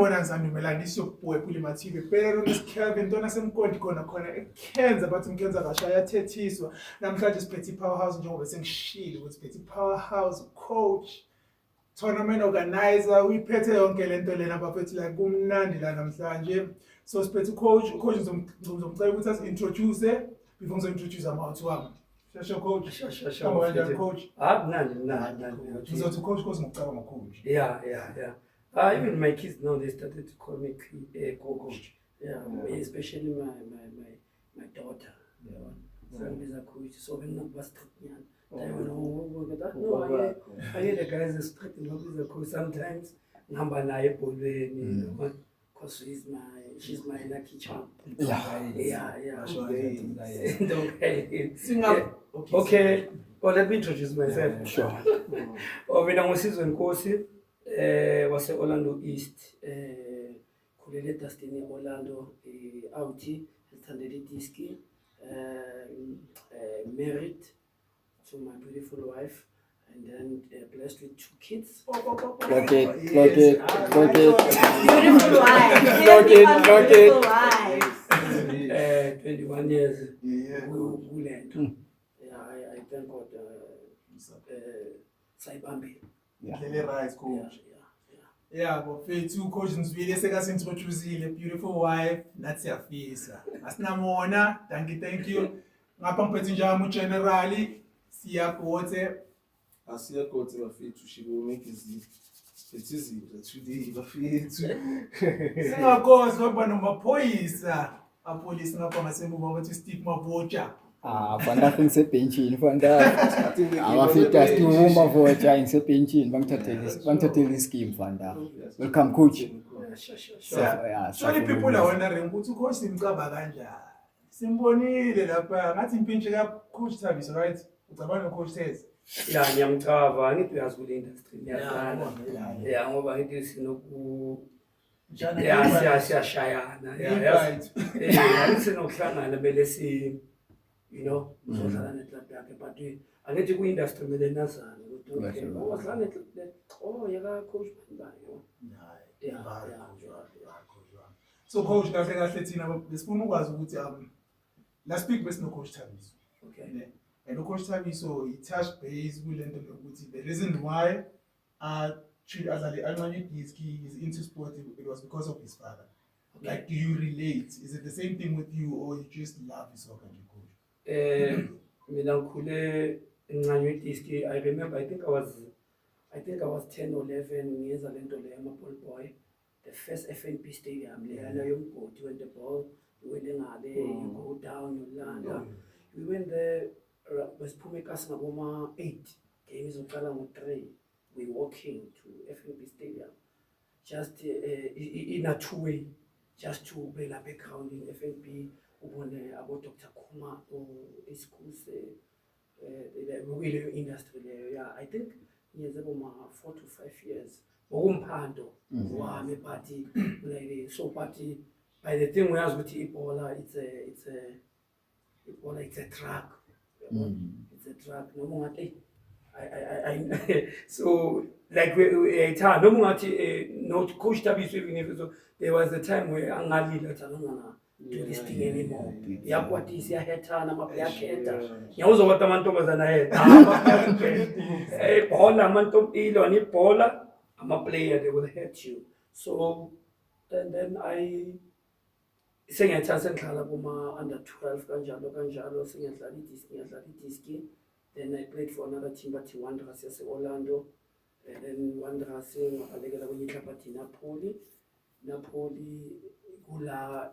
sawubona Nsandumelani isiyokubhwephula imathibe phela lo Kevin ntona semkondi khona eKenza bathi umkenza kasha yathethiswa namhlanje siphethe powerhouse njengoba sengishilo ukuthi siphethe powerhouse coach tournament organizer uyiphethe yonke lento lena bafethu la kumnandi la namhlanje so siphethe coach ngizomcela ukuthi asi-introduce before ngizo-introduce amawuthi wami shasha coach kama kanjani coach Nandi. Ngizothi coach cause ngicabanga coach Yeah. Even my kids now, they started to call me coach. Yeah, especially my daughter. So coach. So when not was I hear the guys are strict in coach sometimes. Number nine, because she's my lucky charm. Yeah. Okay. Well, let me introduce myself. Sure. Mina ngosizo Nkosi wase Orlando East khulele Destiny Orlando out standard diski married to my beautiful wife and then blessed with 2 kids. Clock it. Beautiful wife. Beautiful wife. 21 years. Yeah. Guland. I thank God. Saibambi. Lele right coach Yeah. yeah bafethu coach Nzwile sekasintroduceile beautiful wife nathi siyafisa asinamona thank you ngapha ngiphethe njalo generally siyabothe asiyakothe bafethu she will make izinto today bafethu singakhosi ngoba nomaphoyisa apolisi ngapha ngasembuka bathi Steve Mavocha Fanda ngisebenchini abafita siuma vocha ngisebenchini bangithathele ischeme Fanda. Welcome coach. so the people are wondering ukuthi coach simcaba kanjani simbonile lapha ngathi impintshi ka coach Thabiso right ucabanga no coach says Yeah, ngiyamchava ngithi uyazi kule industry ngiyaqala. Yeah, ngoba ngithi sinoku siyashayana. Yeah, sinokuhlangana bele si uzodlala neclub yakhe but angithi ku industry mele nazana ukuthi wadlala neclub yaka coach Bandayo. Yeah. So coach kahle thina besifuna ukwazi ukuthi last week besino coach Thabiso Okay. and coach Thabiso he touched base kulento lokuthi the reason why adlale anqanye diski is into sport it was because of his father. Okay. Like do you relate? Is it the same thing with you or you just love soccer nje coach? Mina ngikhule enqanywe diski. I remember I think I was 10 or 11 ngiyenza lento le ama-ball boy. The first FNB stadium leyana yomgodi when the ball wele ngale you go down you land. We went there besiphume kasi ngaboma 8 games uqala ngo3 we walking to FNB stadium just in a two-way just to be la background in FNB ubone abo Dr. Kuma schools really industry there. Yeah, I think ngiyenze boma 4 to 5 years ngokumphando wami but like so but by the thing uyazi ukuthi ibhola it's a truck. It's a truck noma ungathi I so like we noma ungathi no coach Thabiso even if so there was a time where angalila thana do this thing anymore. Yakwathi siyahethana amabhakhetha. Ngiyawuzokwathi amantombazana hetha. Ibhola amantombilo nibhola ama-player they will hurt you. So and then I sengiyathatha sengihlala kuma under 12 kanjalo sengiyadlala idiski. Then I played for another team bathi Wanderers yase Orlando and then Wanderers ngabalekela kwenye club bathi Napoli kula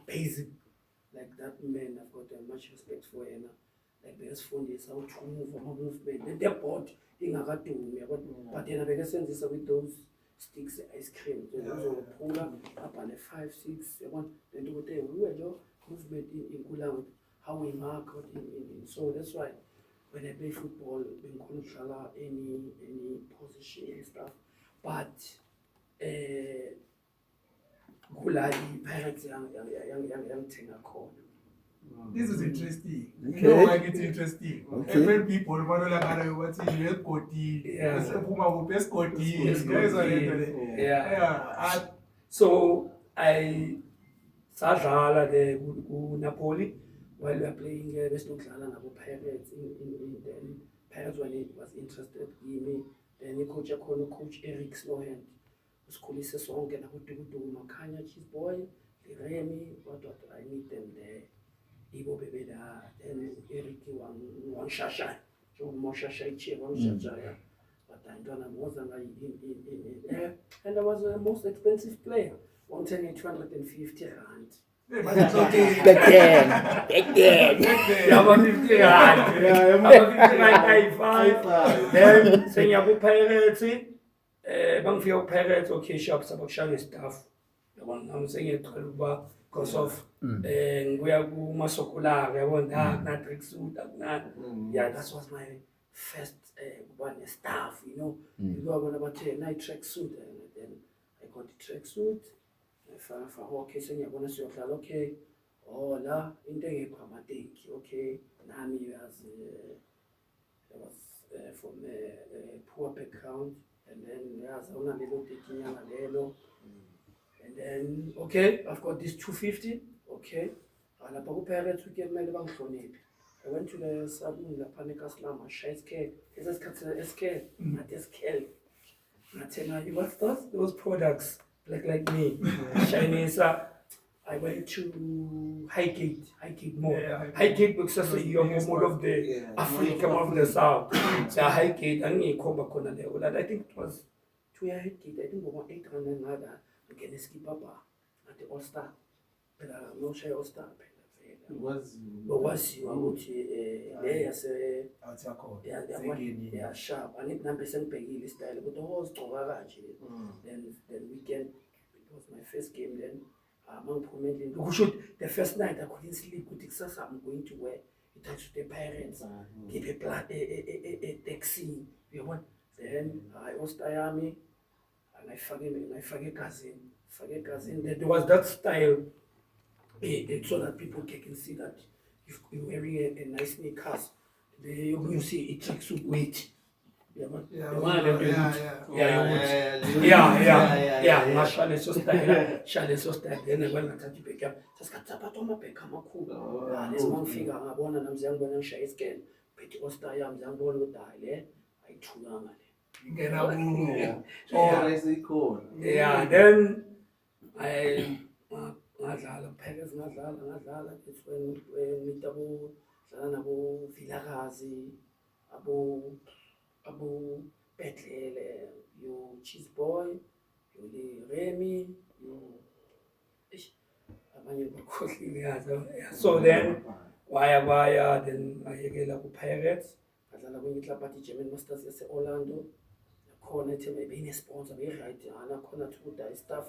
basic like that man. I've got much respect for him. Like besifundisa how to move movement the board ingakadumi but yena bekesenzisa with those sticks ice cream uzophula abhale 5 6 yabona lento ukuthi uwenjo movement in Kulang how we mark in so that's why when I play football bengikhona ukudlala any position and stuff but kula iPirates yangithenga khona. This is interesting. You know why it's interesting? Every people banola ngalo ukuthi yegodi esipuma kuphi esigodi. Yeah. So I sadlala there Napoli while we were playing besinodlala nabo Pirates in then Pirates when he was interested in me. Then coach akhona coach Eric Slohan usikhulise sonke nakuDukuduma Khanya Cheese Boy, Remy, what I need them there. Ibo bebeda then Eric wangshasha moshasha ichi wangshasha but I don't know more than in and I was the most expensive player 110 rand. Back then. Yeah, 150 rand. Yeah, 50 rand. Then senyabu Pirates, bangifika Pirates okay shops abakushaya stuff. Yabona I'm saying it because of ngibuya kumasokulara yabona na tracksuit akuna. Yeah, that was my first one staff, you know. You go about night tracksuit and then I got the tracksuit. For okay, sengiyabona siyodlala okay. Oh la into engekho amateki okay. Nami was from a poor background and then yazona lelo tekinyanga lelo. And then okay, I've got this 250, okay. Alapha kuPirates ukuyemele bangihloniphe. I went to the saloon lapha eKaslama, Shaiskeg. Esasikhathi SK, not SK. Ngathi what's those products like me. Chinese. I went to Highgate Mall. Highgate looks as a young mall of the Africa of the South. So Highgate, I think it was 2 year Highgate. I think about 800 another. Again, ski papa at the All Star. But no shy All Star. Was yeah, sharp. I need number percent peggy style, but the whole store then weekend it was my first game then. The first night I couldn't sleep. I'm going to wear it to the parents. Give a taxi. You want then I was Miami and I forget cousin. There was that style. So that people can see that if you're wearing a nice sneakers, you see it takes up weight. Yeah. Shale so style. Then when I touch pick up, just got Zapatoma pick up cool. This one figure I want and I'm young when I'm shy skin. Petty was die, I'm young boy with die. I too young. Yeah, then I ngadlala Pirates ngadlala it's when nitabo dlala nabo Vilakazi abo Betlele you Cheese Boy you the Remy you abanye bakhohlile yazo. So then waya then ayekela ku Pirates ngadlala kwenye club athi German Masters yase Orlando khona ethe maybe ine sponsor be right ana khona to buy stuff.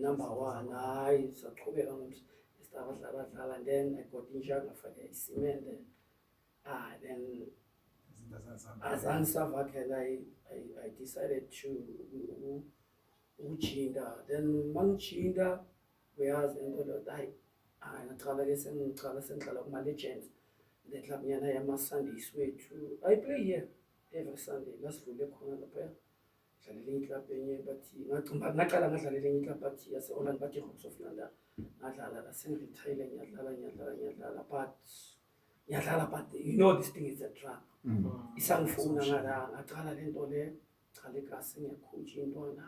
Number one, saqhubeka ngomdlala and then I got injured ngafaka cement then as answer I decided to uchinda then mangichinda whereas I ngaqala sengiqala kuma Legends the club nyana yama Sundays wethu I play here every Sunday lasivule khona lapha dlalela club enye bathi ngaqala ngadlalela enye club bathi yase Orlando bathi Hawks of London ngadlala la sengirethayile ngiyadlala but you know this thing is a drug. Isangifuna ngaqala lento le qala eKasi ngiyacoach intwana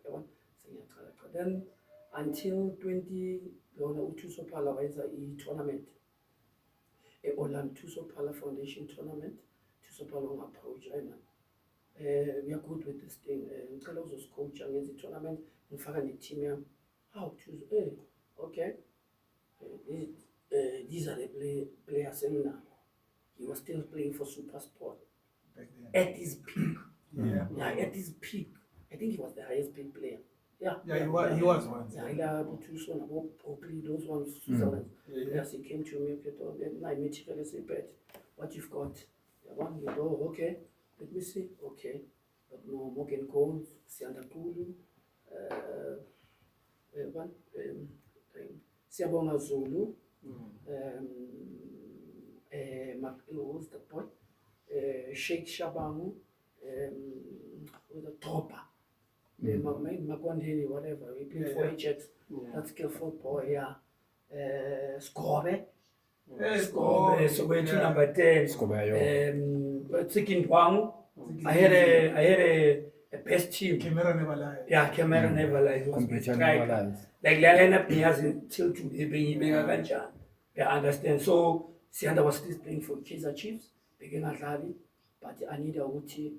yabona sengiyaqala then until 20 lona uThusophala wayenza i-tournament e-Orlando Thusophala Foundation tournament. Thusophala ungapproach we are good with this thing. Ngicela uzosicoach ngenza i-tournament ngifaka ne-team yami. Tuesday okay these are the players enginabo. He was still playing for SuperSport at his peak. At his peak I think he was the highest paid player. He was once. Those ones Switzerland. Yes, he came to me and I met him and said, "Bet what you've got." One you go, okay. Let me see. Okay. But no Morgan Gold, Siandapulu, Siyabonga Zulu, who's the boy? Sheikh Shabangu, with the Topa. Makwandini, whatever. We played for Ajax. That skillful boy, yeah. Scobe. Scobe. So we're to number 10. Thinking Dwang. I had a best team. Camera never lies. Yeah, camera never lies. It was my Computer striker. never lies. Like Lana players until today, being a I understand. So, Sianda was still playing for Kaizer Chiefs, beginning at Lali, but I need a Uti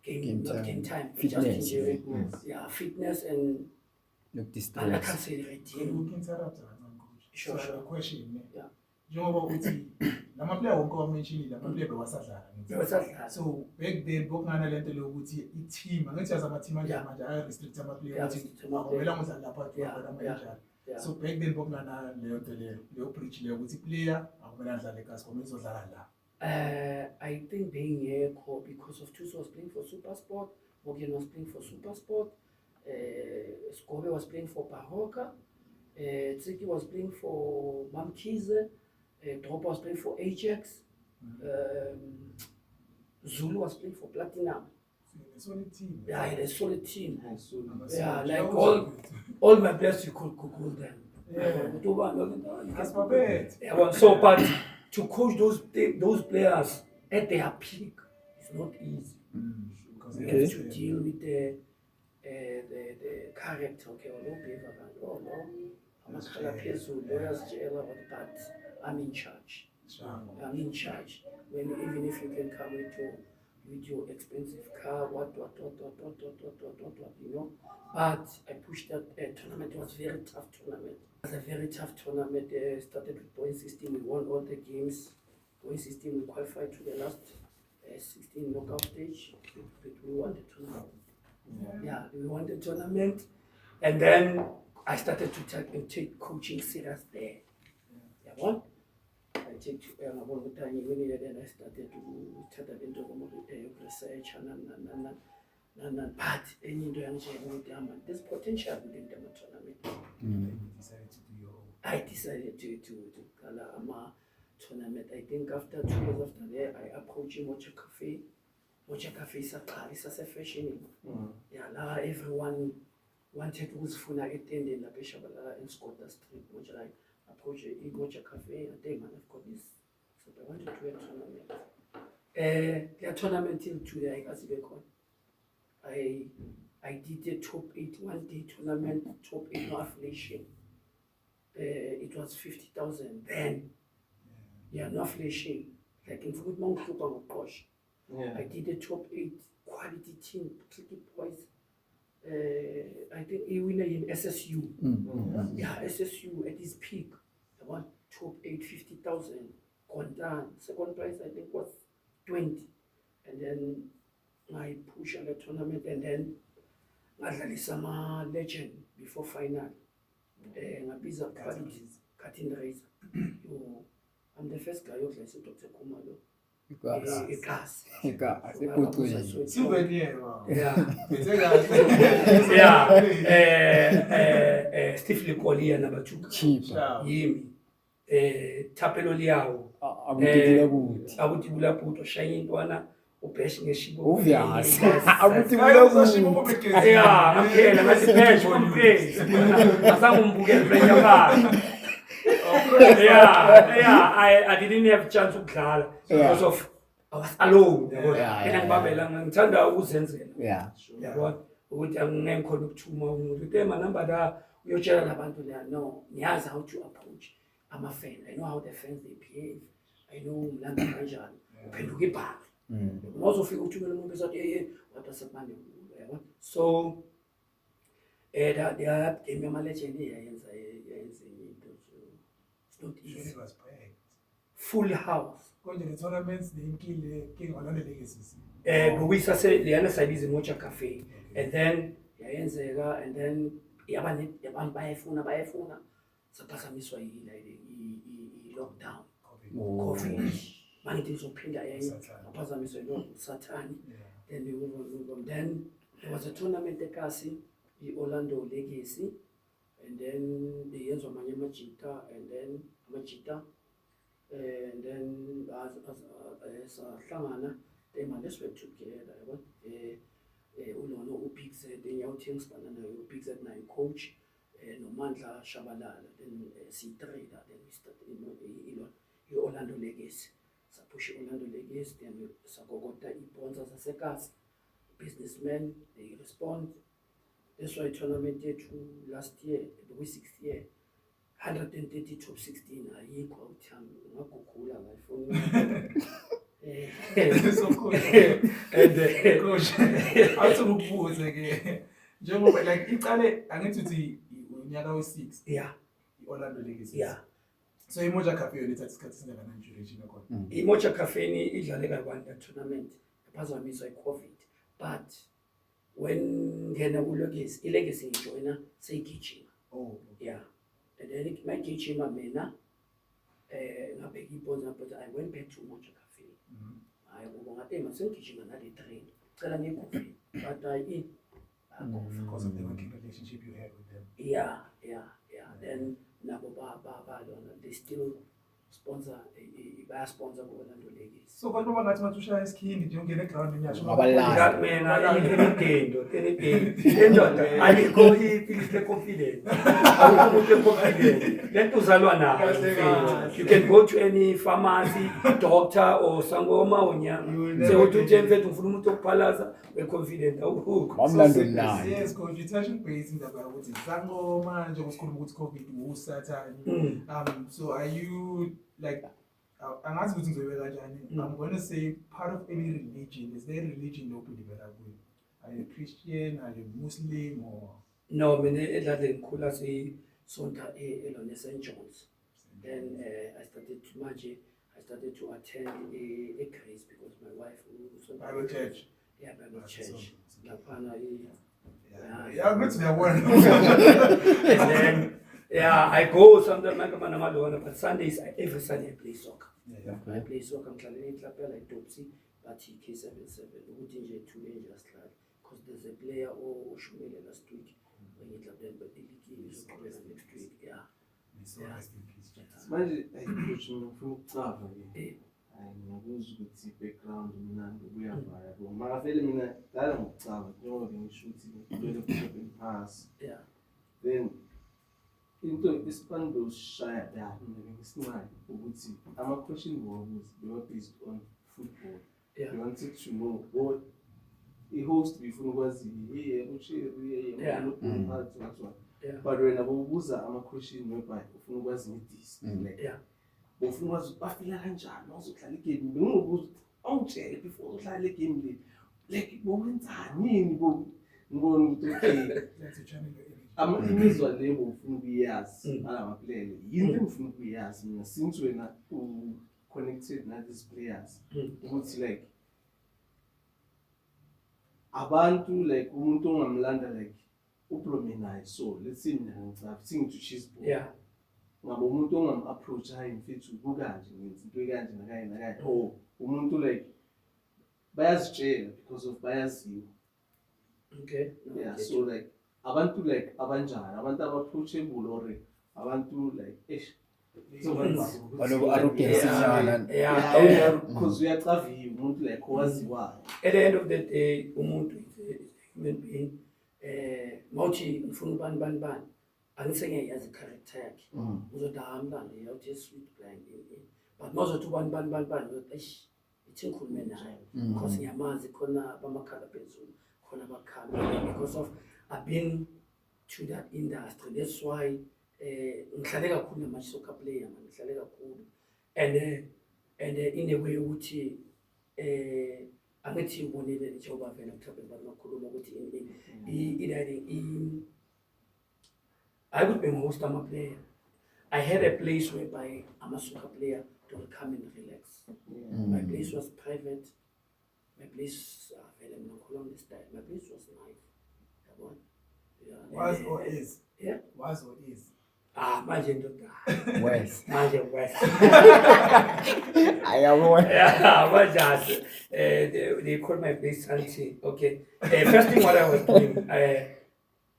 game time. Fitness. Just injury. Yeah, fitness and Look I distressed. can't say the Can team. you interrupt that, coach? Sure, So, sure. a question. Yeah. Njengoba uthi lamaplayer wonke wamentionile lamaplayer bewasadlala ngithi. So back then bokungana lento lokuthi i-team angithi yazi ama-team manje Yeah. manje aya-restrict ama-player Yeah, ukuthi restrict ama-player. awumela ngidlala lapha Yeah, kodwa yeah, kanjalo. yeah. So back then bokungana leyo nto leyo bridge leyo ukuthi player akumele adlale eGasco kumele uzodlala la. I think being here because of Tuso was playing for SuperSport, Morgan was playing for SuperSport, Scobe was playing for Bahoka, Tsiki was playing for Mamkize, Dropa was playing for Ajax, Zulu was playing for Platinum. It's only team. Yeah, I had a solid team. Yeah, Yeah, like all my players you could Google them. Yeah. That's my bad. Yeah, well, so but to coach those players at their peak is not easy. Because You they have have to deal with the character. Okay, no, I'm not gonna pay so lawyers jail, but I'm in charge. I'm in charge. When even if you can come with your expensive car, what, you know. But I pushed that tournament. It was a very tough tournament. It was a very tough tournament. Started with point system. We won all the games. Point system. We qualified to the last 16 knockout stage. But we won the tournament. Yeah, we won the tournament, and then I started to take coaching serious there. Yeah, what? I take and I started to start into research and but there's potential within the tournament. decided to do your own. I decided to color tournament. I think after 2 years after that, I approached Mocha Cafe. Mocha Cafe is a fashion. Yeah, now everyone wanted to funa attending la Peshabala in Scotland Street. Mocha like approach Mocha Cafe and they man I've got this. So I wanted to do a tournament. Their tournament till today, as they call. I did the top 8 one-day tournament, top 8 no affiliation. It was 50,000 then. Yeah, no affiliation. Like in football, gosh. I did the top 8 quality team, tricky boys. I think he winner in SSU. Yeah, SSU at his peak. I won top 8, 50,000. Gone down. Second prize I think was 20. And then I push on the tournament and then I sama legend before final. Ngabiza quality cutting race. I'm the first guy who plays Dr. Kumalo. Class. Yeah. Steve Lekolia number 2. Cheap. Yimi. Tapelo Liao. Abutibula Puto Shine Wana. Obviously. Obvious. Yeah, I'm here. I'm at the bench on place. I didn't have a chance to call because of I was alone. Yeah. Ukuthi angikhona ukuthuma umuntu tema number la uyotshela labantu la no ngiyazi how to approach ama-fan. I know how the fans they behave. I know mlanda kanjani uphenduka ibhali mawuzofika uthumela umuntu esathi what does it mean yabo. So that game yama-legend yayenza into. It's not easy. It was packed. Full house. Konje the tournaments the king Orlando Legacies. But we say Liana side is Mocha Cafe. And then yayenzeka and then yabantu bayefuna saphazamiswa i-lockdown COVID manje izophinda yaphazamiswa i-Sathani. Then we move on. Then there was a tournament eKasi, i-Orlando Legacy, and then they yenziwa amanye amajita and then amajita and then sahlangana they let's work together. ulona uBig Z enyawuthengisa banana uBig Z naye coach noMandla Shabalala then si-trader then we started i-Orlando Legacy saphusha i-Orlando Legacy then sakokota i-bonds zasekasi businessmen they respond. That's why tournament yethu last year bekwi-6th year 130 top 16 ayikho awuthanda ungagugula la ifoni So cool. and Coach, awuthi ukubuze ke njengoba like iqale angithi uthi unyaka we-6 yeah i-Orlando Legacy. yeah So imoja cafe yona ithatha isikhathi singakanani duration yakhona? imoja cafe idlale kayi-1 that tournament yaphazamiswa i-COVID but when ngena kuLegacy iLegacy ngijoyina seyigijima Oh, yeah and then magijima mina ngabheka ibonza but I went back to imoja cafe hayi ngoba ngathi masengijima nale train cela ngikuvile but I because of the working relationship you had with them. yeah then nabo lona they still sponsor baya-sponsor ku-Orlando Legacy. So abantu bangathi mathusha iskini nje ungena eground nyasho Abalala. Mina intelligent indoda ayikho iphilisi le-confidence awukho umuntu e-confident lento uzalwa nayo. You can go to any pharmacy doctor or sangoma or nyanga sekuthi uthi mfethu ufuna umuntu okuphalaza we-confident awukho. Wamlando nani? Yes, coach, you touching base indaba yokuthi sangoma nje kusikhuluma ukuthi COVID usathani. So are you like angazi ukuthi ngizoyibeka kanjani. I'm going to say part of any religion, is there a religion lokubelivela kuyo? Are you Christian, are you Muslim or No, mina edlale ngikhula sisonta elona St. John's. Then I started to attend a grace because my wife was Bible church? Yeah, Bible church. Laphana Yeah, good to be one. and then I go sometimes but Sundays every Sunday I play soccer. I play soccer ngidlalela iClub like Topsy but K77 ukuthi nje two just like because there's a player oshumele last week when he club then but the league is next week manje coach mina ngifuna ukucava ke ngiyakuzwa ukuthi background mina ngiyavaya yabo makavele mina dala ngokucava njengoba ngisho ukuthi ngibele ku pass then into isipando shaya la mina ngisinqayo ukuthi ama question was based on football. You wanted to know what i-host befuna ukwazi but wena bobuza ama-question whereby ufuna ukwazi ngedisplay ufuna ukwazi bafika kanjani uzodlala igame bengingobuza awutshele before udlala le game le like bowenzani yini ngibona ukuthi okay imizwa le bofuna ukuyazi alamaplay yini engifuna ukuyazi mina since wena connected na these players ukuthi like abantu like umuntu ongamlanda like upromenayo so let's say mina ngicapha singithi cheese ball ngabo umuntu ongam-approach hayi mfethu kukanje ngenza into ekanje nakanye umuntu like bayazitshela because of bayaziwa. Yeah, so like abantu like abanjani abantu aba-approachable or abantu like arrogance because uyacaviwa umuntu like owaziwayo. At the end of the day umuntu is a human being mawuthi ngifuna ubani angisengeyazi i-character yakhe uzothi hamlanda yawuthi sweet blind but mawuzothi ubani uzothi ithi ngikhulume naye because ngiyamazi khona bamakhala phezulu khona bakhala because of I've been to that industry. That's why ngihlale kakhulu nama soccer player man ngihlale kakhulu and in a way ukuthi angithi ubonile njengoba vele mhlawumbe banakhuluma ukuthi I would be most I'm a player. I had a place whereby I'm a soccer player to come and relax. My place was private. My place my place was nice. Was or is? Yeah. Was or is? Manje ndoda. West. Manje West. Yeah, manje they call my place Santi. Okay. First thing what I was doing,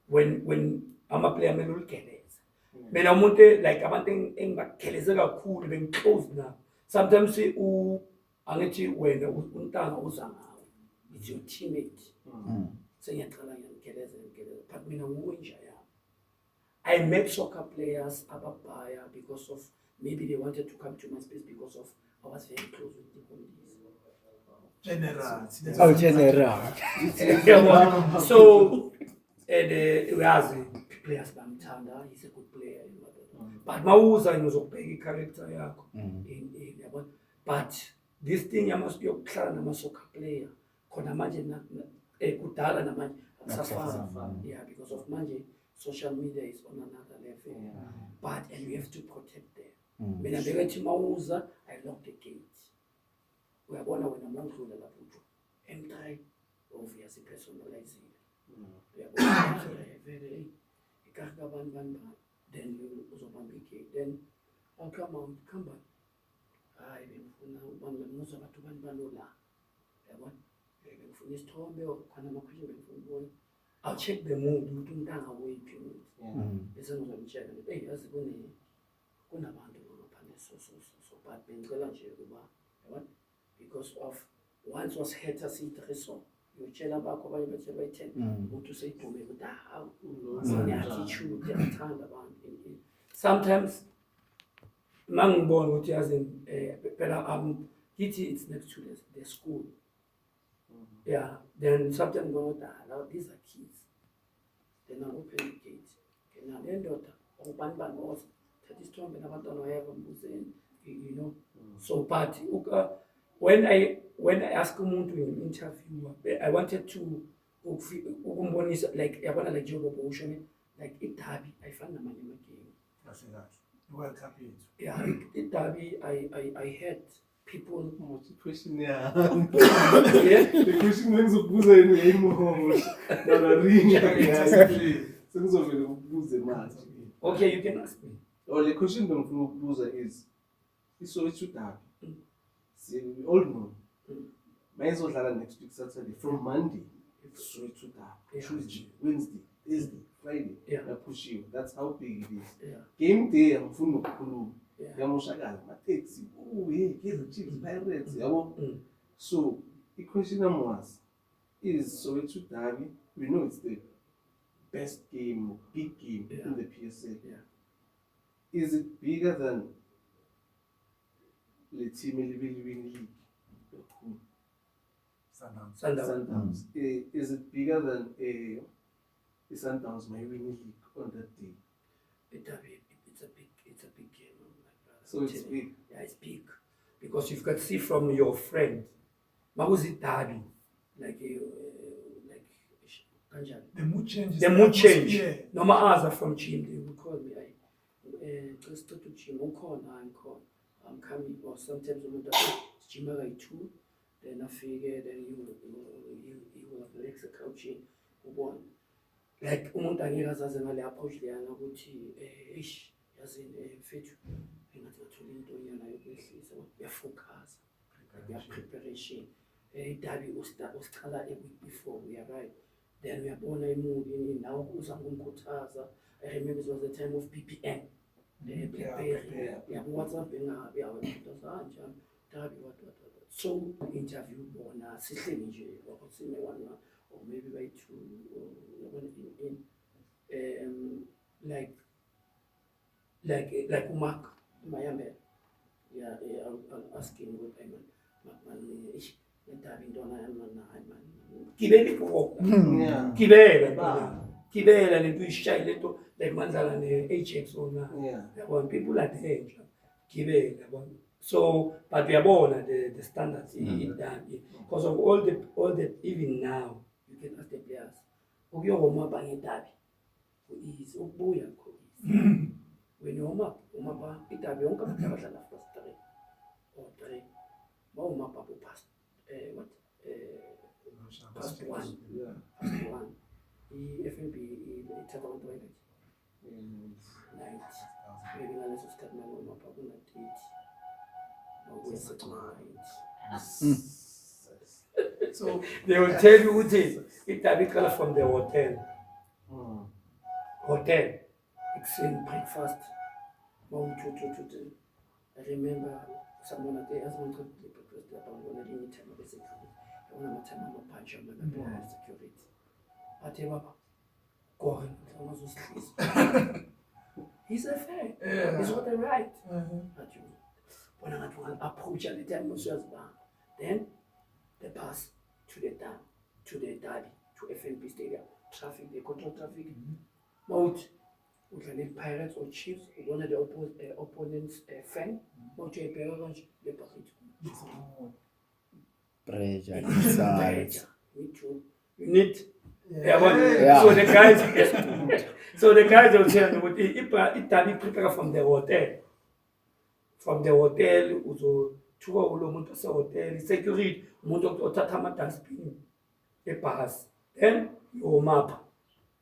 when I'm a player, I'm a little careless. Mina umuntu like abantu engibakheleze kakhulu bengiclose now. Sometimes angithi wena untanga uza ngawe. It's your teammate. sengiyaqala ngiyageleza but mina nguwenja yami. I met soccer players ababhaya because of maybe they wanted to come to my space because of I was very close with the communities. General. Oh, general. Yeah, so uyazi players bamthanda, he's a good player, but mawuza ngizokubheka i-character yakho yabona. But this thing yokuhlala nama-soccer player khona manje kudala namanje akusafani. Yeah, because of manje social media is on another level. But and we have to protect them. Mina bekethi mawuza I lock the gate. Uyabona wena mawudlula lapho ujo M3 obviously personalizing. Uyabona very ikaka bani then you uzobamba igate then I'll come back. Hayi bengifuna ubamba musa bathu bani la. Yabona bengifuna isithombe khona amakhwishini bengifuna ukubona. I'll check the mood ukuthi umntanga wephi bese ngizomtshela ukuthi hey yazi kunabantu ngaphandle so but bengicela nje ukuba yabona because of once was hater siyitriso uyotshela bakho abanye bathi bayi-10 ukuthi useyiphume ukuthi ne-attitude yathanda abantu. Sometimes mangibona ukuthi yazi phela kithi it's next to the school. Yeah, then sometimes go now these are kids. Then I open the gate. Okay, now then daughter, open also that is strong and about to have you know. So but when I ask umuntu in interview, I wanted to like I want to like job operation like idabi I found amanye amagame. Kahle kahle. World Cup yethu. Yeah, idabi I had people Question yeah. yeah. The question engizokubuza yini ngeyimoho. Banaringa. Sengizovela ukubuza manje. Okay, you can ask me. Or the question bengifuna ukubuza is iSoweto derby. See, we all know. Mayizodlala next week Saturday from Monday. It's Soweto derby. Tuesday, Wednesday, Thursday, Friday. Yeah. Push you. That's how big it is. Yeah. Game day angifuna ukukhuluma. Yeah. Yamoshakala ama-taxi. Oh, hey, Kaizer Chiefs, Pirates. Yabo. So, the question was, is Soweto derby, we know it's the best game, big game in the PSL. Yeah. Is it bigger than the team in the league? Sundowns. Is it bigger than the Sundowns may win league on that day? It's a big game. So it's big. Yeah, it's big because you can see from your friend. Maguzi derby, like kanjani. The mood changes. The mood change. Yeah. No matter from gym, they will call me. Just to gym. I'm coming. Or sometimes I'm gym like 2. Then I figure then you will have the next coaching. One. Like umuntu angeke azaze ngale approach leyana ukuthi yazini mfethu engathi ngathola into nyana yokwehlisa uyafocus preparation idabi usicala a week before we arrive then uyabona imood nawo uza kungikhuthaza. I remember it was the time of BPM BlackBerry WhatsApp engabi awukhuthaza kanjani dabi what so interview bona sihleli nje wakusime one or maybe by 2 like Umak Mayambe. Yeah, I'll ask him what I mean. Ntabi ntona man. Kibele ko. Yeah. Kibele lento ishaya lento like mandlala ne-Ajax ona. Yabona people are there. Kibele yabona. So but uyabona the standards because of all the even now you can ask the players. Ukuyoma bangedabi. Is ubuya ko. When you uma ba idabi yonke abantu abadlala first 3 or 3 bawuma babu past what past 1 Yeah. past 1 i-FNB ithatha abantu bayingathi 90 maybe ngaleso sikhathi manje uma babu na-80 So they will tell you ukuthi idabi iqala from the hotel. It's in breakfast. I remember someone at the husband could breakfast about one of the time of the security. I want to tell my punch on my security. athe baba gore ngizosihlisa. He's a fair. Yeah. He's what I right. Mhm. Athi bona ngathi approach at the time usiyazibanga. Then the bus to the dam, to the derby, to FNB Stadium. Traffic, they control traffic. Mouth, udlala Pirates or Chiefs, one of the opponent's fan. Mouth you pay orange, the bucket. Pressure inside. You need. Yeah. Yeah. So the guys will tell you what it prepare from the hotel. From the hotel, uzo thuka ulo muntu ose hotel, security, umuntu othatha ama dustbin ebhasi. Then you map.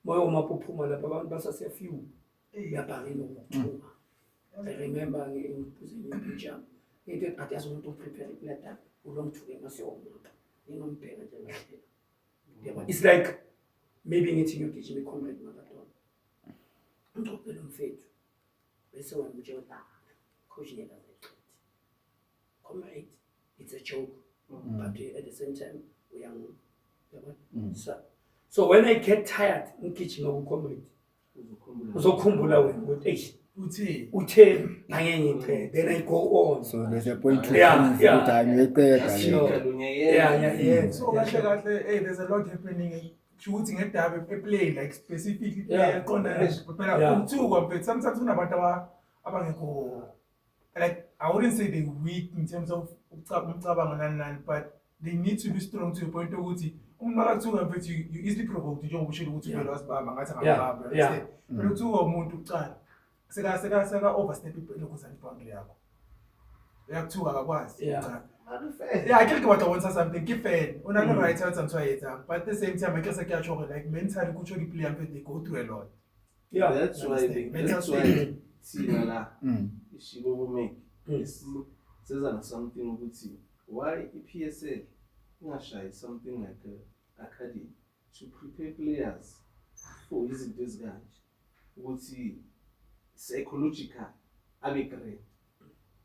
Moyo map uphuma lapha abantu basase few. Uyabhalini ukuthuma. I remember ngiphuze ngijam. Into athi azomuntu prepare letter ulomthuke ngasiyomapa. Ngingambheka nje ngahle. Yeah, it's like maybe ngithi ngiyogijima i-comrade marathon. Ngicophe lo mfethu. Bese wena mtshela coach yena ngiqethi. Comrade, it's a joke. But at the same time so when I get tired ngigijima ku-comrade. Uzokhumbula wena ukuthi uthe nangenye iqede, then I go on. So there's a point to Yeah, prove yeah. that I'm Yeah. So kahle hey, there's a lot happening. Shooting at the play like specifically Yeah. phela Yeah. umthuko but sometimes kunabantu abangekho like I wouldn't say they weak in terms of umcabango nani but they need to be strong to the point ukuthi umuntu makathuka mfethu you easily provoked njengoba ushilo ukuthi uvela wasibamba ngathi angabamba understand but uthuka umuntu uqala seka overstep lokuzana ibhangile yakho uyakuthuka akakwazi Yeah. Yeah, I can't want to want something. Keep fair. On the right side, but at the same time, I guess I catch on like mentally, culturally, play and they go through a lot. Yeah. That's why Tina la she will make says something ukuthi why EPSL ngashayi something like a academy to prepare players for izinto ezikanje ukuthi psychological abe great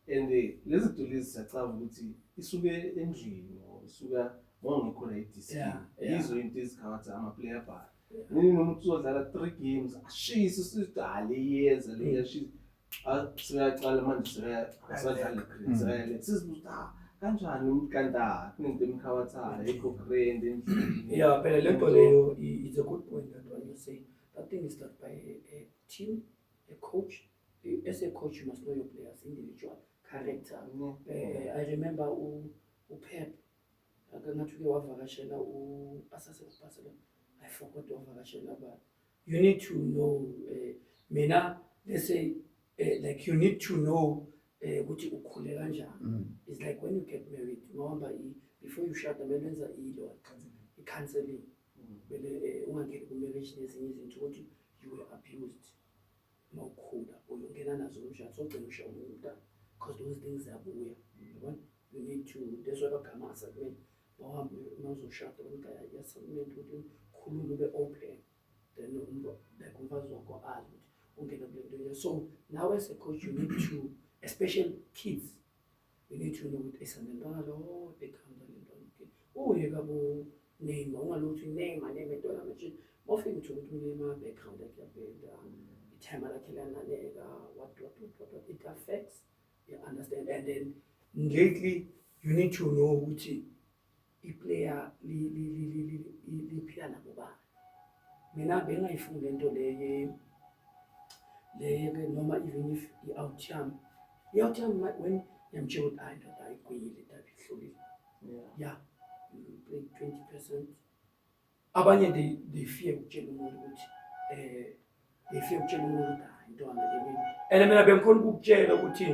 and lezi zinto lezi siyacaba ukuthi isuke endlini or isuka mongekho la idiscipline yizo into ezikhawathi ama player bar nini nomuntu uzodlala 3 games ashise sidale yenza le yashisa siyaqala manje siyadlala great sizibuza kanjani umkanda kunento emkhawathayo ekho grand endlini. Yeah, but lento leyo is a good point that one you say. That thing is that by a team, a coach, as a coach you must know your players individual character. I remember Pep akangathuke wavakashela asase Barcelona. I forgot wavakashela but you need to know mina let's say like you need to know ukuthi ukhule kanjani. It's like when you get married ngoba before you shut the menenza i-counseling bele ungangeni ku-marriage nezinye izinto ukuthi you were abused mawukhula uyongena nazo umshado sogcina usha umuntu because those things ziyabuya. You need to that's why bagama asakumele bawuhambe mawuzoshada umntaya yasakumele ukuthi khulule ube open then like umfazi wakho azi ukuthi ungena kule nto. So now as a coach you need to especially kids you need to know ukuthi esanentwana lo bekhamba lento yeka bo Neymar ungalutho Neymar ntwana manje mawufika uthi uNeymar background yakhe yapenda ithema lakhe lananeka what it affects you understand and then lately you need to know ukuthi iplayer liphila nabo ba mina bengayifuni lento leye noma even if i-outjump when yamtshela ukuthi hayi ndoda ayikwile dabi hlulile yeah play 20%. Abanye they fear ukutshela umuntu ukuthi they fear ukutshela umuntu ukuthi hayi ntwana yini and mina bengikhona ukukutshela ukuthi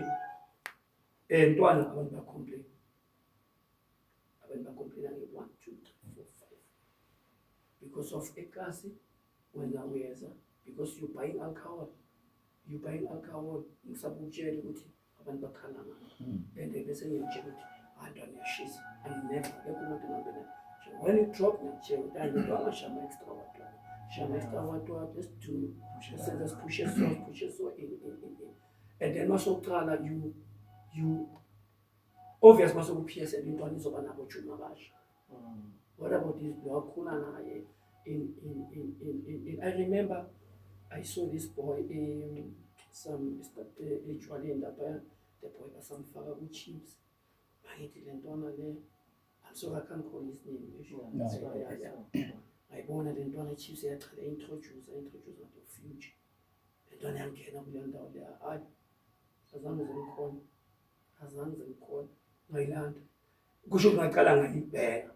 ntwana abantu bacomplain nge 1 2 3 4 5 because of ekasi wena uyeza because you buying alcohol ngisabukutshela ukuthi abantu bakhala ngakho and bese ngiyakutshela ukuthi ntwana yashisa and never lekumuntu ngambena when you drop nje utanye ntwana shama extra what just to push yourself in and then masokuqala you obvious masoku PSL intwana izoba nabo juma basha what about this wakhula naye I remember I saw this boy some actually in the boy basamfaka ku-Chiefs. Mangithi le ntwana le, I'm sorry I can't call his name. Ngayibona le ntwana Chiefs yaqala introduce to Future. Le ntwana yangena kule ndawo le, hayi azange zimkhona ngayilanda. Kusho ngaqala ngayibheka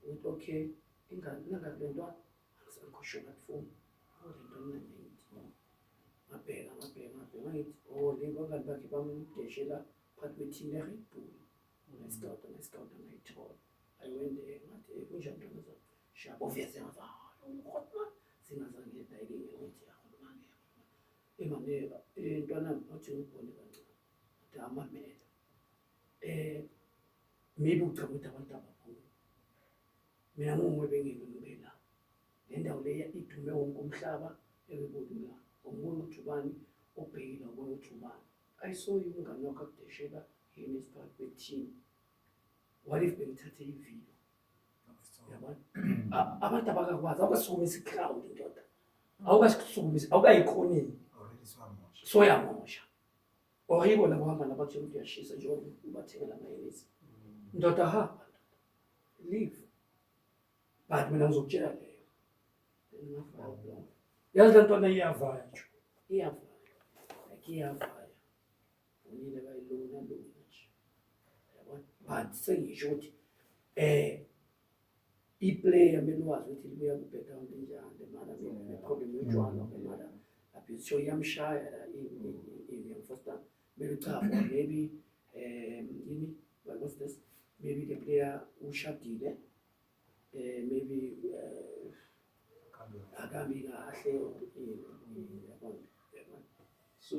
ukuthi okay ingane nangabe le ntwana angisakhosho ngafuna le ntwana ngabheka ngithi le bangani bakhe bamdeshela phakathi kwe-team le-Red Bull. Ngescout ngayithola. I went there ngathi kunjani ntwana zami shabo obviously ngazama singazange ngedayike ukuthi emane ntwana othi ngibone kancane ukuthi amamela maybe ucabanga abantu abakhulu mina ngingebe la le ndawo le idume wonke umhlaba ebebodula ngibona ukuthi ubani obhekile ngibona ukuthi ubani. I saw you umngane wakho akudeshela yini isiphakathi kwe-team. What if bengithathe ividiyo yabona abantu abakakwazi awukasukumisa i-crowd indoda awukasukumisa awukayikhonini so yamosha or yibo labo hamba nabatshela ukuthi uyashisa njengoba ubathengela mayonnaise ndoda hamba leave but mina ngizokutshela leyo yazi le ntwana iyavaya nje iyavaya unile bayilona nje yabona but sengisho ukuthi i-player kumele wazi ukuthi libuya ku-background enjani mara ne-problem yotshwala mara so iyamshaya la i-Foster kumele uchaze maybe yini what's this maybe the player ushadile maybe akambi kahle yabona. So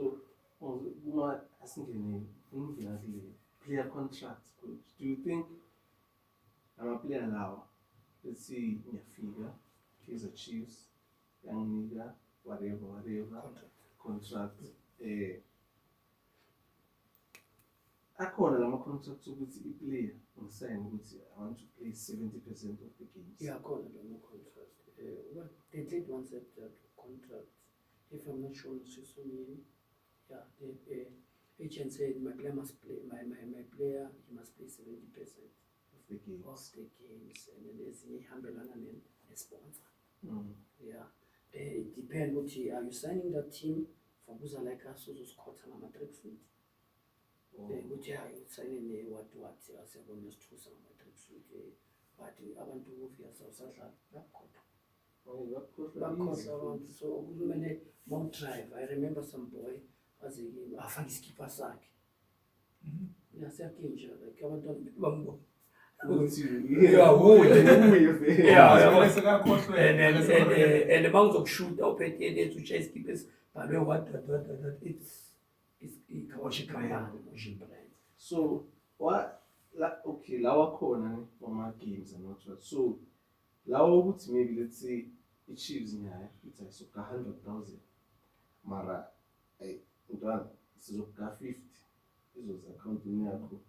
uma asingene ungena kule player contract coach, do you think ama-player lawa let's see ngiyafika Kaizer Chiefs yanginika whatever contract akhona lama-contracts ukuthi i-player ngisayini ukuthi I want to play 70% of the games? Yeah, akhona lama contract. Well, they did once that contract. If I'm not sure, yeah, the agent said my player must play. My player he must play 70% Of the games. And then there's a humble and a sponsor. Yeah, it depends. Are you signing that team for Buza like us? So just cut on a trip suit. Which are you signing what? I said one just two some trip suit. But I want to move yourself. So so many Mount Drive. I remember some boy as a funny skipper sack. Yes, I can't like I want to and the amount of shoot up at the end to chase keepers, but what it's so what okay lawa khona for my games and not what so lawa ukuthi maybe let's say i-Chiefs nyayo it's like 100,000 mara ntwana sizokuka 50 izoza accountini yakho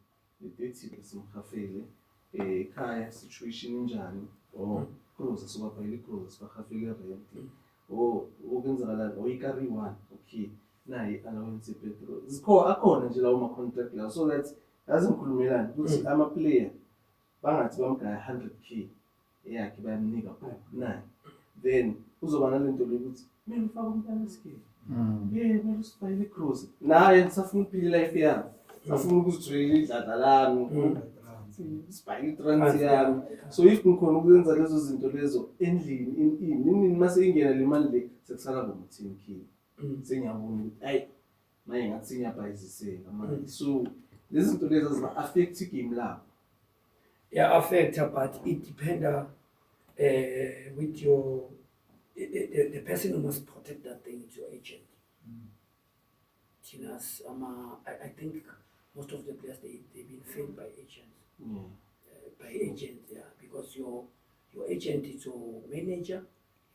le-30 besimhafele ekhaya situation injani or close sobabhayile close bahafele rent or okwenzakalani or ikari 1 okay nayi allowance petrol akhona nje lawo ma-contract lawo so that azingikhulumelani ukuthi ama-player bangathi bamgaya 100k yakhe bayamnika nayi then uzoba nalento lokuthi kumele ufake umntana esikeni kumele usibhayile cruise naye nisafuna ukuphila life yami safuna ukuzijwayela idladlalami sibhayile itrans yami so if ngikhona ukwenza lezo zinto lezo endlini ini mase ingena le mali le sekusala ngo-10k sengiyabona ukuthi ayi manje ngathi sengiyabhayiziseka manje so lezi zinto lezi ziba-affect igame labo. Yeah, affect, but it depends with your the person who must protect that thing is your agent. Tinas, I think most of the players they've been failed by agents. By agents, yeah, because your agent is your manager,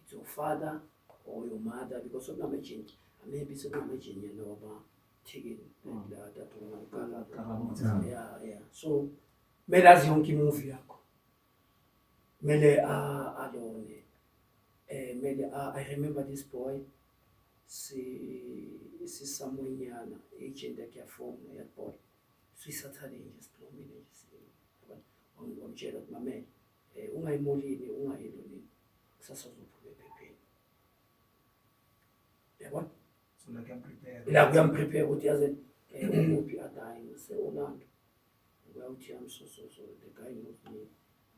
it's your father or your mother. Because of the agent, maybe some agent you know about taking that one. Yeah. So, mele aziyonke movie yakho. Mele alone. I remember this boy, sisamoyana agent yakuyafona that boy. Saturday nje siphumile nje wamtshela ukuthi mamela ungayimolini ungayilolini kusasa uzophuma ephepheni. Yabona? So like I'm prepared. La kuyamprepare ukuthi yazi umuphi adayi se-Orlando. Uyawuthi I'm so the guy knows me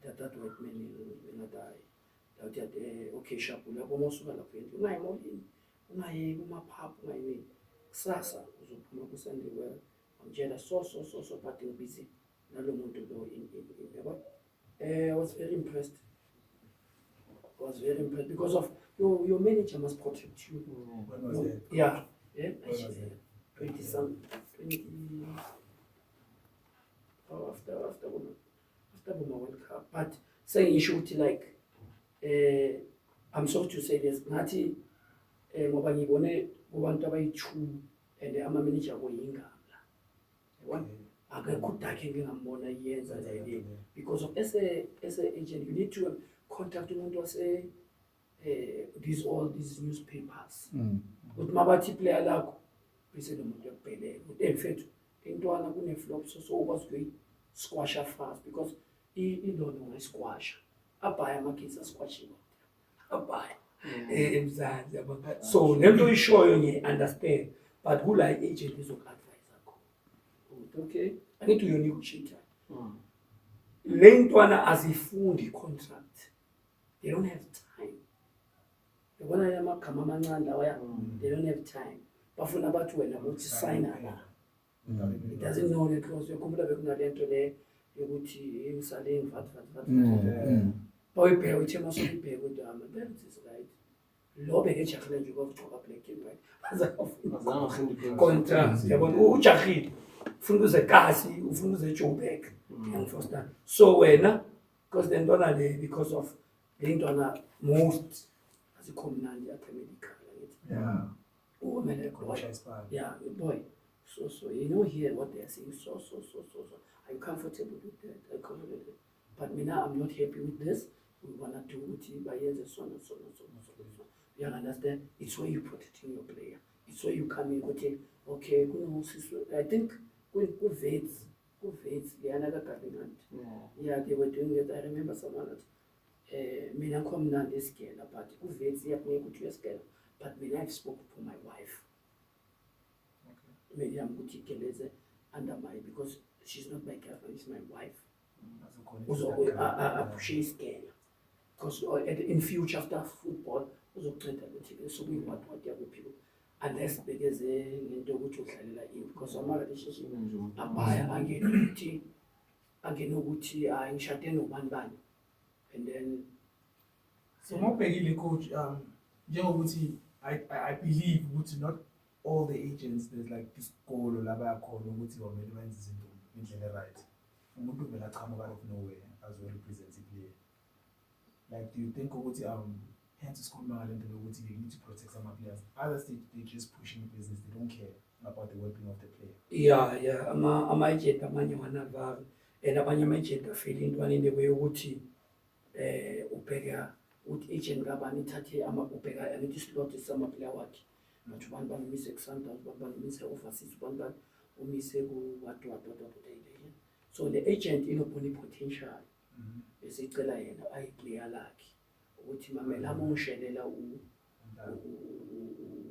that white man in adayi. Yawuthi okay sharp lapho mosuka lapho endlu ungayimolini ungayi kumaphaphu ungayini kusasa uzophuma kuSandiwell. Amtshela so but busy nalo muntu lo yabona. I was very impressed. Because of your manager must protect you. When was that? Yeah. When was that? 20 after the World Cup. But saying issue like I'm sorry to say this, ngathi ngoba ngibone kubantu abayi2 and ama manager koyingala. Yabona? Akekho dakhe ngingambona yenza le because of as a agent you need to contact umuntu wase all these newspapers. Uthi mabathi player lakho bese lo muntu yakuphelele ukuthi mfethu intwana kune flop so ukwazi ukuyi squash fast because ilona ungasquash abhaya amakhisi squashiwe abhaya emzansi yabona. So lento ishoyo ngi understand but kula agent izoku-advise akho okay I need to negotiate. Le ntwana azifundi contract, they don't have time. Yabona yamagama amancane lawa they don't have time. Bafuna bathi wena uthi sign la. It doesn't know the clause. Yakhumbula bekunalento le yokuthi imsaleni vat. Bawubheka uthi masubheka ukuthi that is right. Lo beke ejahile nje ukugcoka black and white. Azafuna contract. Yabona ujahile. Ufuna uze kasi, ufuna uze Joburg. Understand? So wena because the ntwana le because of the ntwana most azikho mnandi yakhe medical Yeah. Women yeah, boy. So you know here what they are saying. So. Are you comfortable with that? I'm comfortable with it. But me now I'm not happy with this. We wanna do it by years and so. You understand? It's where you protecting your player. It's where you come in okay, I think go vets, they are another government. Yeah, they were doing it. I remember someone that me na come down this scale, but go vets, yeah, me go to scale. But me I've spoken for my wife. Maybe I'm going to under my because she's not my girlfriend, she's my wife. Also, I push scale because in future after football, also so we want what the other people. Unless because into ukuthi udlalela ini because ama relationship abaya angena ukuthi ngishade nobani and then so mawubhekile coach njengokuthi I believe ukuthi not all the agents there's like this goal laba yakhona ukuthi wamele benze izinto indlela right. Umuntu vela chamuka out of nowhere as well represents player. Like do you think ukuthi hence isikhuluma ngalento lokuthi you need to protect some players. Others they just pushing business, they don't care about the well-being of the player. Yeah ama agent amanye wanavala and abanye ama agent afela intwana in the way ukuthi ubheka uthi agent kabani ithathe ubheka angithi slot sama player wakhe bathi abantu bamise kuSundowns abantu bamise overseas abantu umise ku what so the agent inobona potential esicela yena ayiplayer lakhe ukuthi mamela amushelela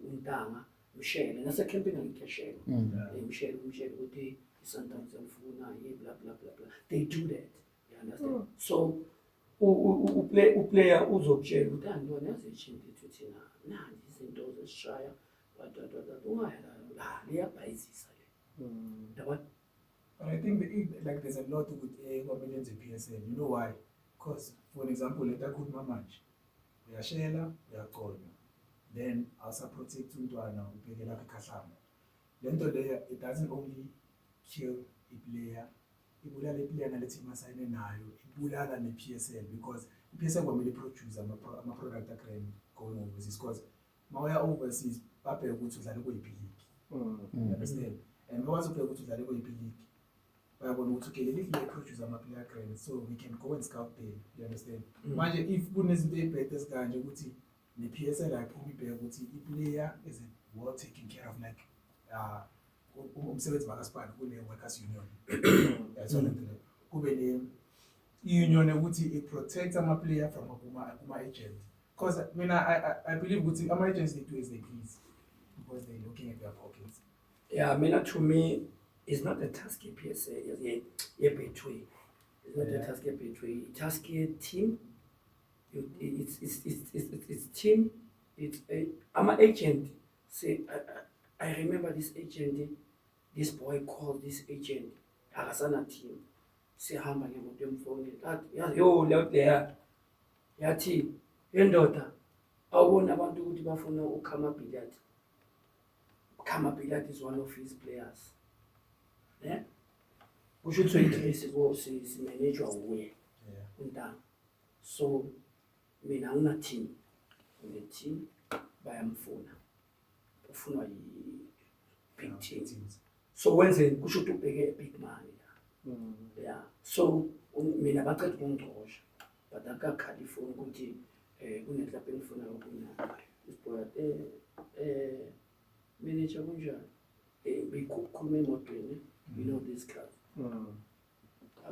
untanga mshele nase camping angikeshela mshele ukuthi iSundowns yamfuna blah blah blah they do that, you understand? So uplayer uzokutshela ukuthi andona yazichinda thina nani izinto zesishaya ungayala la liyabhayizisa le yabona. But I think like there's a lot with millions of PSL. You know why? Because for example, let that good manje uyashela uyaqonya then asa protect umntwana ubhekela ikhahlama lento leyo it doesn't only kill a player ibulala iplayer nalethi masayine nayo ibulala ne-PSL because i-PSL kwamele produce ama-product akrem going overseas because mawuya overseas babheka ukuthi udlale kuyiphi league. Understand? And mawazi ubheka ukuthi udlale kuyiphi league bayabona ukuthi okay le league produce ama-player akrem so we can go and scout there, you understand? Manje if kunezinto ey'bhede ezikanje ukuthi ne-PSL ayiphuma ibheke ukuthi i-player is well taken care of, like umsebenzi makaspani kule workers union. Yayithola into leyo. Kube le union ukuthi it-protects ama-player from kuma-agent. Because I believe ukuthi ama-agents, they do as they please because they're looking at their pockets. Yeah, I mean, to me, it's not a task PSA, between. It's not a task between. Task team. It's team. I'm an agent. Say, I remember this agent. This boy called this agent. Agasana team. Say, how many of them phone? That yo out there. Yati, your daughter. I want to do the phone. Ukama Billiard. Ukama Billiard is one of his players. Yeah. We should say this is manager away. Yeah. So, me I'm not team. On the team, by am phone. Phone big teams. So when they we should pay a big money. Yeah. So me na batla control. But I got card phone kuti kuna klapen phone kuna. This boy manager kunjani. We kume motweni. You know this guy.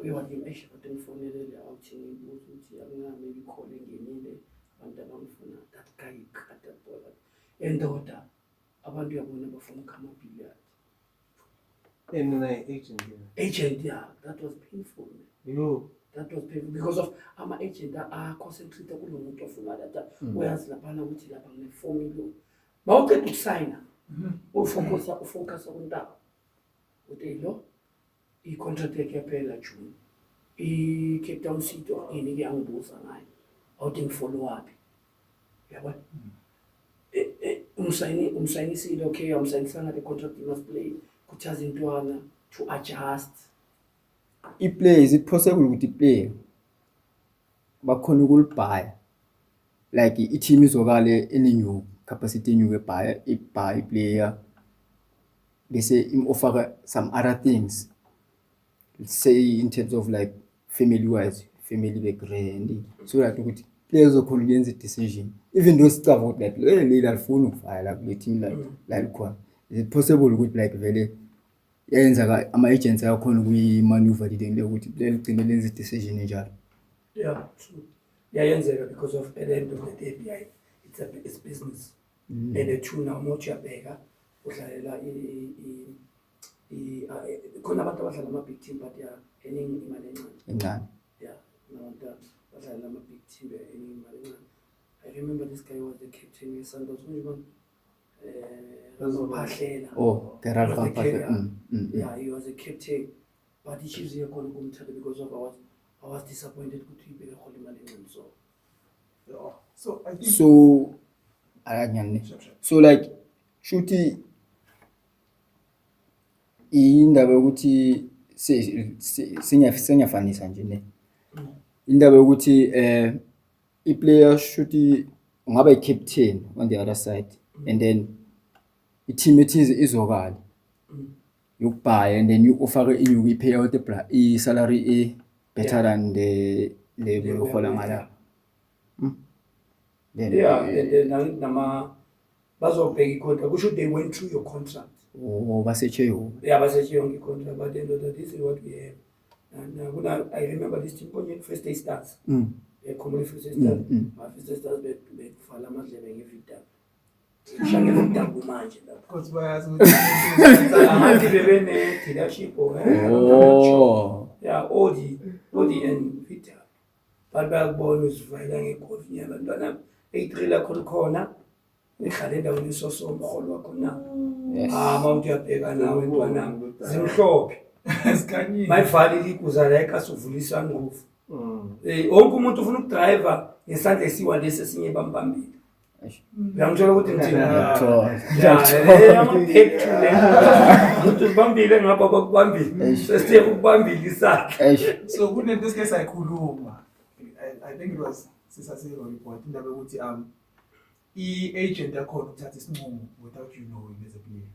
We want him actually to phone le outing ukuthi angina maybe calling ngenile abantu abamfuna that guy cut that boy endoda abantu yabona bafuna ukama Billiard and an agent yeah, that was painful. That was painful because of ama agent concentrate kulo muntu ofuna data uyazi lapha ukuthi lapha ngine 4 million bawuqeda ukusayina ufocus kuntaba utelo i-contract yakhe yaphela June. I-Cape Town City inike angibuza ngayo. Awuthi ngifollow up. Yabona? Umsaynisile okay, umsayinisana the contract you must play. Kuthaza intwana to adjust. I-play, is it possible ukuthi i-play bakhona ukulibhaya? Like i-team izokale ene-new capacity new ebhaya i-player bese im-offer some other things. Let's say in terms of like family wise, family background, so that ukuthi players okhona ukuyenza decision even though stuff ukuthi like leli alifuna ukufaya like team like khona. Is it possible ukuthi like vele yenza ama agents ayakhona ukuyimaneuver le ukuthi leli gcine lenza decision njalo? Yeah, true. Yeah, yenzeka because of at the end of the day it's business. And the two now much yabheka udlalela khona abantu abadlala ama big team but yeah eningi imali encane. Yeah, nabantu badlala ama big team eningi imali encane. I remember this guy was the captain of Santos. Oh, Gerard van Patten. Yeah, he was a captain, but he chose here because of I was disappointed with him being holding money. So I think so like shuti indaba ukuthi senyafanisa nje ne indaba ukuthi i-player shuti ungaba i-captain on the other side and then i-team ethize izokala yokubhaya and then you offer inyuku i-pay out i-salary better than the level hola ngala. Yeah, then nama bazobheka i-contract kusho they went through your contract. Oh, baseche yo. Yeah, baseche yonke i-contract but then this is what we have. And I remember this team on first day starts. Commonly first day starts. First day starts befala amadlebe ngevita. Shake umdabu manje lapho. because bayazi ukuthi Amazi bebene leadership Oh. yeah, Odi and Vita. But bayakubona uzivayela ngegolf nyabantwana 8 khona ikhalenda unisoso umkholo wakho na. Mawuthi uyabheka nawe ntwana zimhlophe. Sikhanyiwe. Mayivali likuzala ekasuvulisa ngofu. Wonke umuntu ufuna ukudriver ngesandla esiwa lesesinye bambambile. Ngiyangithola ukuthi ngithina. Umuntu ubambile ngapha bakubambile. Sesiye ukubambile isandla. So kunento esike sayikhuluma. I think it was sisaselo report indaba ukuthi i-agent yakhona ukuthatha isinqumo without you knowing as a player.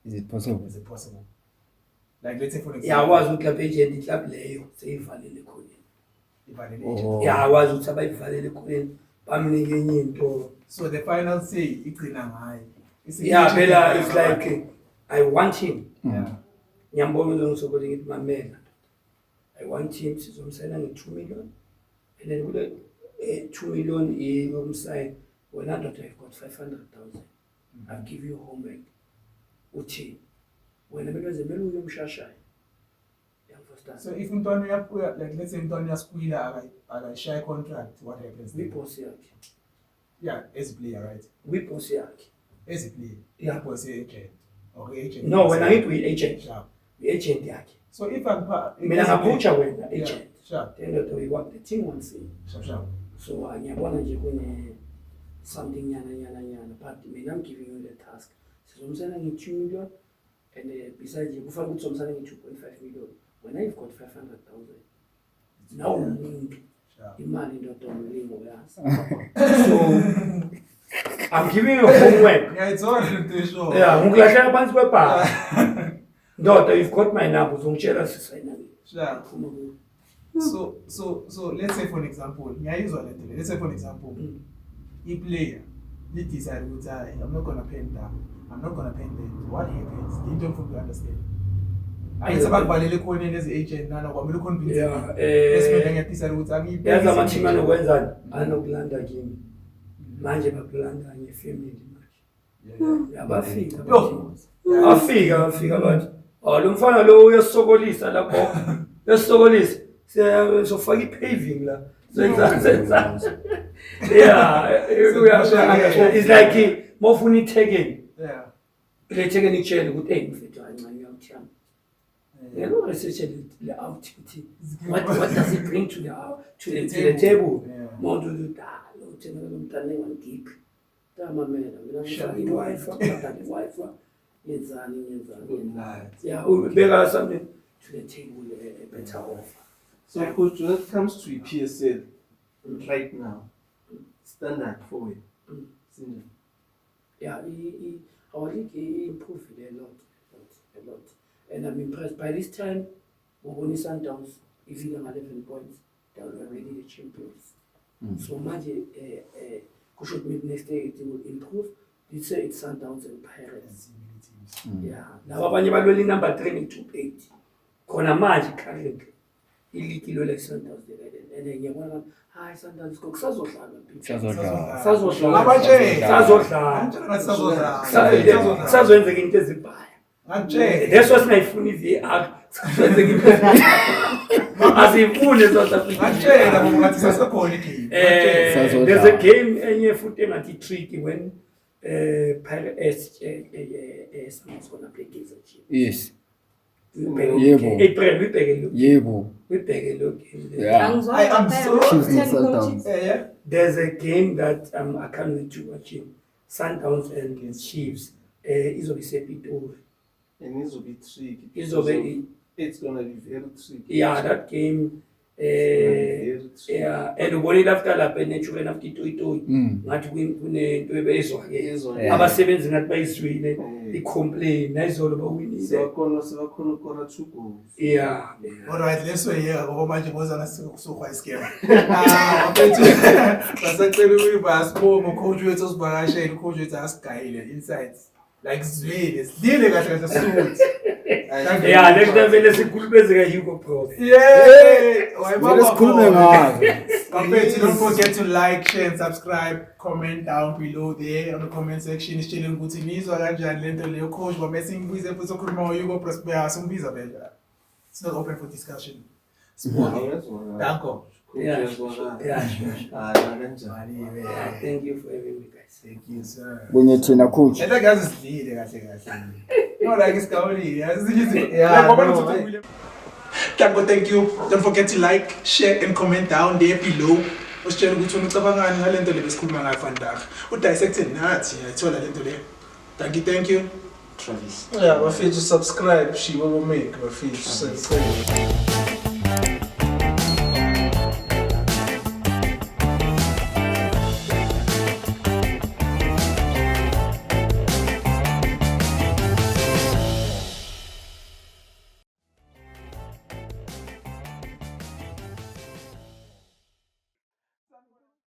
Is it possible? Is it possible? Like let's say for example. Yeah, wazi ukuthi lapha agent club leyo seyivalele khona. Ivalele Oh. agent. Yeah, wazi ukuthi abayivalele khona bamnike enye into. So the final say igcina ngaye. Yeah, phela it's like I want him. Yeah. Ngiyambona ngizokuthi ngithi mamela. I want him sizomsayina nge 2 million. And then kule 2 million yomsayini wena ndoda I've got 500,000. I'll give you homework. Uthi wena belo zemela uyomshashaya. So if umntwana uyabuya, like let's say umntwana uyaskwila akashaya contract, what happens? We boss yakhe. Yeah, as a player, right? We boss yakhe. As a player. Yeah. Was a agent. Okay, agent. No, when I hit with agent. Sharp. The agent yakhe. So if I'm Mina ngabucha wena agent. Sharp. Then we want the team wants it. Sharp. So ngiyabona nje kune something nyana but mina I'm giving you the task. Sizomsana nge 2 million and besides you kufanele ukuthi somsana nge 2.5 million. When I've got 500,000. Now uningi imali ndoda omlingo yazi. So I'm giving you homework. Yeah, it's all to show. Yeah, ngikulahleka phansi kwebhaka. Ndoda you've got my number uzongitshela sisayina. Sure. So let's say for an example, let's say for an example, a player, he decide I'm not gonna pay him down. I'm not gonna pay him. What happens? They don't fully understand. I said balele khona as agent nana kwamele convince. Yeah. Esiphethe ngiyadecide ukuthi angiyi. Yazi amathimba anokwenzani anokulanda kimi. Manje bakulanda ngefamily manje. Yabafika. Bafika bathi lo mfana lo uyasokolisa lapho. Uyasokolisa. Siyafaka ipaving la. Senza. Yeah, it's like mofuna ithekeni. Yeah. Le thekeni itshele ukuthi hey mfethu kancane uyawuthiyama. You know, research the out. What does it bring to the table? More to do that. One deep. Yeah, we bring something to the table, a better offer. So, coach, when it comes to PSL right now, standard for it. Yeah, our league improved a lot. And I'm impressed. By this time, Boboni Sundowns, if you don't have 11 points, they are already the champions. So much, should meet next day, it will improve. You say it's Sundowns and Pirates. Yeah. Now, abanye balweli number 3 in 2-8. Kona manje currently. Ilikilo like Sundowns divided. And then you want hi Sundowns go kusazodlala. Kusazozwenza into ezibhaya. That's what's my funny VR. South Africa. There's a game enye futhi engathi tricky when Pirates someone's gonna play against a team. Yes. Yebo. I am so There's a game that I can't wait to watch it. Sundowns and Chiefs. Izobe sePitori. And this will be tricky. It's gonna be very tricky. Yeah, that game. Yeah, and when it after la penetrate after to ngathi kunento ebezwa ke abasebenzi ngathi bayizwile icomplain ayizolo bawinile sibakhona ukora 2 goals. Yeah. All right, let's say here ngoba manje bozana sikusuka ischeme. Mfethu basacela ukuba sibomo coach wethu osibakashela coach wethu asigayile insights. Like zwele sidile kahle kahle suit. Yeah, next time vele sikhulumezeka Hugo Pro. Yeah. Let's khulume ngazo. Mfethu, don't forget to like, share, and subscribe. Comment down below there on the comment section. Isitshele ukuthi nizwa kanjani lento leyo coach bamese ngibuze futhi okhuluma ngoHugo Prosper simbiza phela. It's not open for discussion. Danko. Yeah. Thank you for having me, guys. Thank you, sir. Bunye thina coach. Enda gazi sidile kahle kahle. No, like iskawuli. Danko, thank you. Don't forget to like, share, and comment down there below. Usitshela ukuthi unicabangani ngalento le besikhuluma ngayo vandag. Udissect nathi yayithola lento le. Thank you. Travis. Yeah, bafethu subscribe, shiwo bomake bafethu.